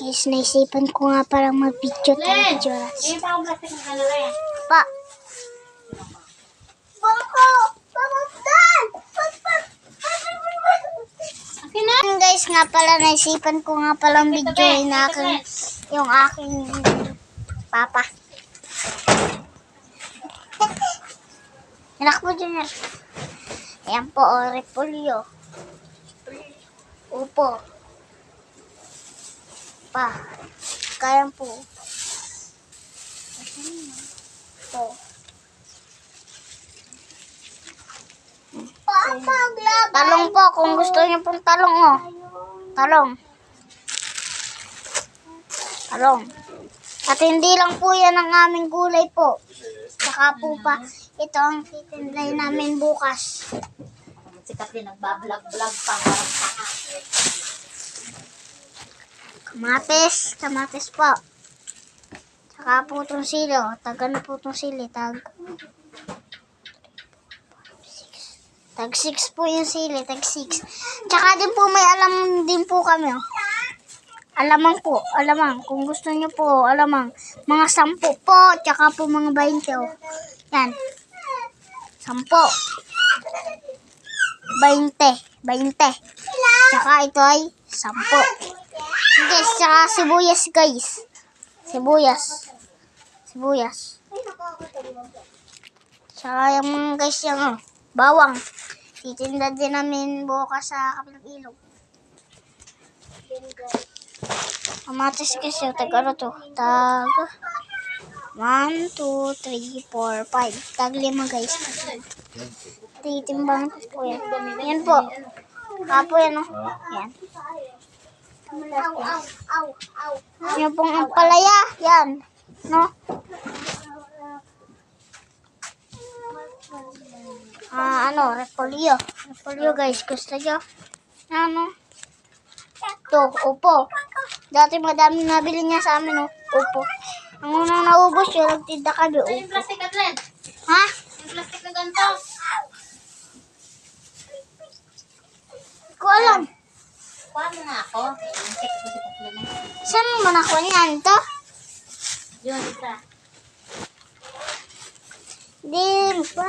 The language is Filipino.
Guys, naisipan ko nga parang mag-video tayo, Joras. Pa. Guys, nga pala, naisipan ko nga palang videoin na yung aking papa. Anak mo dyan yan. Ayan po, repolyo. Upo. Pa. Kaya po. Ito. Talong po, kung gusto niyo pong talong, oh. Talong. Talong. At hindi lang po yan ang aming gulay po. Saka po pa, ito ang titinday namin bukas. Sikat din, nagbablog-vlog pa. Kamatis. Kamatis po. Saka po itong sili, oh. Tag ano po itong sili, Tag 6 po yung sili, tag 6. Tsaka din po may alam din po kami, oh. Alamang po, alamang. Kung gusto niyo po, alamang. Mga 10 po, tsaka po mga 20, oh. Yan. 10. 20. Tsaka ito ay 10. Guys, tsaka sibuyas, guys. Sibuyas. Tsaka yung mga guys yung, oh, bawang. Titinda din namin bukas sa kapilang ilog. Kamatis kasi, tag ano to? Tag 1, 2, 3, 4, 5. Tag 5 guys. Titimbang po yan. Yan po. Kapo yan, oh. Yan. Yan pong ang palaya. Yan. No? Repolyo. Repolyo guys. Gusto nyo? Ano? Ito, upo. Dati madami nabili niya sa amin, oh. Upo. Ang unang naubos yun, nagtinda kami, upo. Yung plastic na blend. Ha? Yung plastic na ganito. Ko alam. Kuha mo nga ako. Yung check ko si Katlin. Saan mo man ako niyan? Ito? Yun, isa. Di pa.